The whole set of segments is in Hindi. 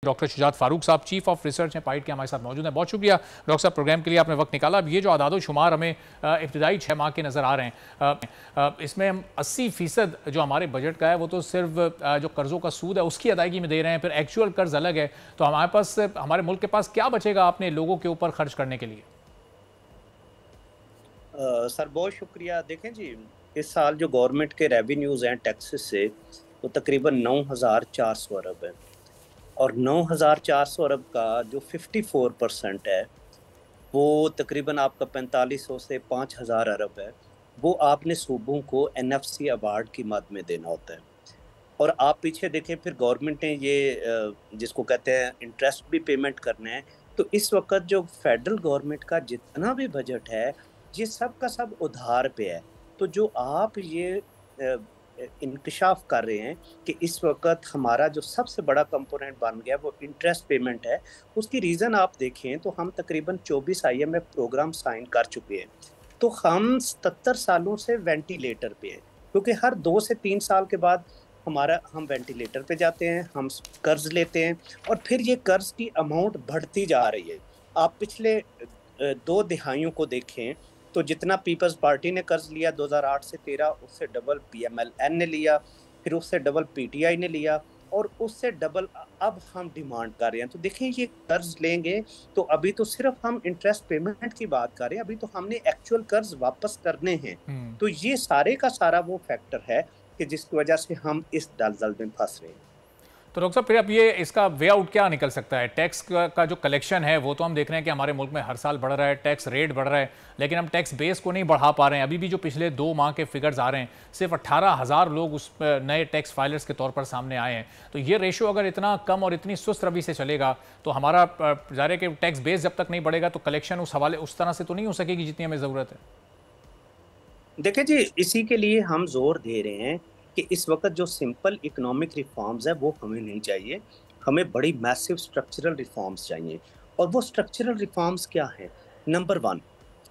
डॉक्टर शुजात फारूक साहब चीफ ऑफ रिसर्च हैं पाइट के हमारे साथ मौजूद हैं। बहुत शुक्रिया डॉक्टर साहब, प्रोग्राम के लिए आपने वक्त निकाला। अब ये जो आदादो शुमार हमें इब्तदाई 6 माह के नज़र आ रहे हैं, इसमें हम 80% जो हमारे बजट का है वो तो सिर्फ जो कर्ज़ों का सूद है उसकी अदायगी में दे रहे हैं, फिर एक्चुअल कर्ज अलग है। तो हमारे मुल्क के पास क्या बचेगा अपने लोगों के ऊपर खर्च करने के लिए? सर बहुत शुक्रिया। देखें जी, इस साल जो गवर्नमेंट के रेवेन्यूज़ हैं टैक्सेस से वो तकरीबन 9,400 अरब है, और 9,400 अरब का जो 54% है वो तकरीबन आपका 4500 से 5,000 अरब है। वो आपने सूबों को NFC अवार्ड की मद में देना होता है। और आप पीछे देखें, फिर गवर्नमेंट ने ये जिसको कहते हैं इंटरेस्ट भी पेमेंट करना है। तो इस वक्त जो फेडरल गवर्नमेंट का जितना भी बजट है ये सब का सब उधार पे है। तो जो आप ये इंकशाफ कर रहे हैं कि इस वक्त हमारा जो सबसे बड़ा कंपोनेंट बन गया वो इंटरेस्ट पेमेंट है, उसकी रीज़न आप देखें तो हम तकरीबन 24 IMF प्रोग्राम साइन कर चुके हैं। तो हम 77 सालों से वेंटिलेटर पे हैं, क्योंकि हर 2 से 3 साल के बाद हम वेंटिलेटर पे जाते हैं, हम कर्ज लेते हैं, और फिर ये कर्ज की अमाउंट बढ़ती जा रही है। आप पिछले 2 दिहाइयों को देखें तो जितना पीपल्स पार्टी ने कर्ज लिया 2008 से 13, उससे डबल PMLN ने लिया, फिर उससे डबल PTI ने लिया, और उससे डबल अब हम डिमांड कर रहे हैं। तो देखें, ये कर्ज लेंगे तो अभी तो सिर्फ हम इंटरेस्ट पेमेंट की बात कर रहे हैं, अभी तो हमने एक्चुअल कर्ज वापस करने हैं। तो ये सारे का सारा वो फैक्टर है कि जिसकी वजह से हम इस दलदल में फंस रहे हैं। तो डॉक्टर साहब, फिर अब ये इसका वे आउट क्या निकल सकता है? टैक्स का जो कलेक्शन है वो तो हम देख रहे हैं कि हमारे मुल्क में हर साल बढ़ रहा है, टैक्स रेट बढ़ रहा है, लेकिन हम टैक्स बेस को नहीं बढ़ा पा रहे हैं। अभी भी जो पिछले 2 माह के फिगर्स आ रहे हैं, सिर्फ 18,000 लोग उस नए टैक्स फाइलर्स के तौर पर सामने आए हैं। तो ये रेशो अगर इतना कम और इतनी सुस्त रवि से चलेगा तो हमारा ज़ाहिर है कि टैक्स बेस जब तक नहीं बढ़ेगा तो कलेक्शन उस तरह से तो नहीं हो सकेगी जितनी हमें ज़रूरत है। देखिए जी, इसी के लिए हम जोर दे रहे हैं कि इस वक्त जो सिंपल इकोनॉमिक रिफॉर्म्स है वो हमें नहीं चाहिए, हमें बड़ी मैसिव स्ट्रक्चरल रिफॉर्म्स चाहिए। और वो स्ट्रक्चरल रिफॉर्म्स क्या हैं? नंबर 1,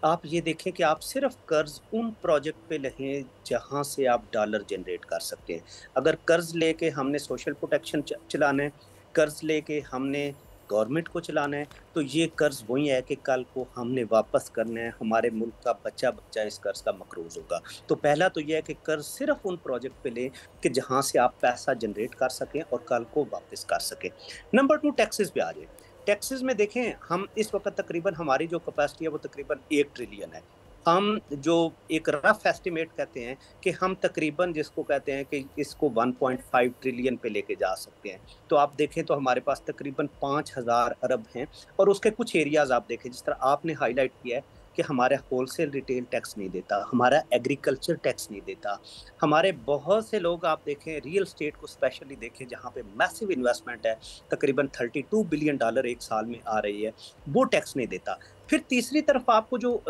आप ये देखें कि आप सिर्फ कर्ज उन प्रोजेक्ट पे लें जहाँ से आप डॉलर जनरेट कर सकते हैं। अगर कर्ज लेके हमने सोशल प्रोटेक्शन चलाना है, कर्ज लेके हमने गवर्नमेंट को चलाना है, तो ये कर्ज वही है कि कल को हमने वापस करना है, हमारे मुल्क का बच्चा बच्चा इस कर्ज का मकरूज होगा। तो पहला तो यह है कि कर्ज सिर्फ उन प्रोजेक्ट पे लें कि जहां से आप पैसा जनरेट कर सकें और कल को वापस कर सकें। नंबर 2, टैक्सेस पे आ जाए। टैक्सेस में देखें, हम इस वक्त तकरीबन हमारी जो कैपेसिटी है वो तकरीबन 1 ट्रिलियन है। हम जो एक रफ एस्टिमेट कहते हैं कि हम तकरीबन जिसको कहते हैं कि इसको 1.5 ट्रिलियन पे लेके जा सकते हैं। तो आप देखें तो हमारे पास तकरीबन 5,000 अरब हैं। और उसके कुछ एरियाज़ आप देखें, जिस तरह आपने हाईलाइट किया है कि हमारा होलसेल रिटेल टैक्स नहीं देता, हमारा एग्रीकल्चर टैक्स नहीं देता, हमारे बहुत से लोग आप देखें रियल स्टेट को स्पेशली देखें जहाँ पे मैसिव इन्वेस्टमेंट है, तकरीबन $32 बिलियन एक साल में आ रही है, वो टैक्स नहीं देता। फिर तीसरी तरफ आपको जो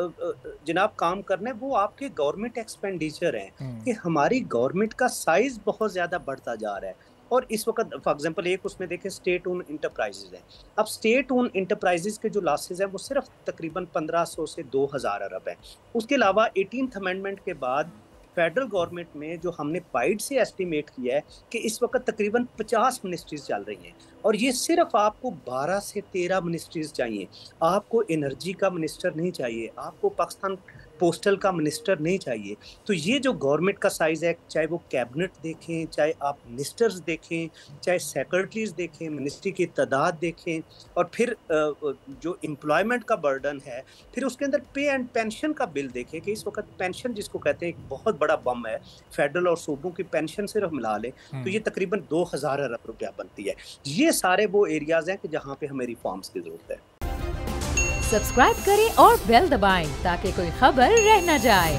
जनाब काम करना है वो आपके गवर्नमेंट एक्सपेंडिचर हैं कि हमारी गवर्नमेंट का साइज बहुत ज़्यादा बढ़ता जा रहा है। और इस वक्त फॉर एग्जांपल एक उसमें देखें स्टेट ओन इंटरप्राइजेज हैं। अब स्टेट ओन इंटरप्राइजेज के जो लॉसेज हैं वो सिर्फ तकरीबन 1,500 से 2,000 अरब है। उसके अलावा 18th अमेंडमेंट के बाद फेडरल गवर्नमेंट में जो हमने पाइड से एस्टिमेट किया है कि इस वक्त तकरीबन 50 मिनिस्ट्रीज चल रही हैं, और ये सिर्फ आपको 12 से 13 मिनिस्ट्रीज चाहिए। आपको एनर्जी का मिनिस्टर नहीं चाहिए, आपको पाकिस्तान पोस्टल का मिनिस्टर नहीं चाहिए। तो ये जो गवर्नमेंट का साइज है, चाहे वो कैबिनेट देखें, चाहे आप मिनिस्टर्स देखें, चाहे सेक्रेटरीज देखें, मिनिस्ट्री की तादाद देखें, और फिर जो एम्प्लॉयमेंट का बर्डन है, फिर उसके अंदर पे एंड पेंशन का बिल देखें कि इस वक्त पेंशन जिसको कहते हैं एक बहुत बड़ा बम है, फेडरल और सूबों की पेंशन सिर्फ मिला लें तो ये तकरीबन 2,000 अरब रुपया बनती है। ये सारे वो एरियाज हैं कि जहाँ पे हमें रिफॉर्म्स की जरूरत है। सब्सक्राइब करें और बेल दबाएं ताकि कोई खबर रह न जाए।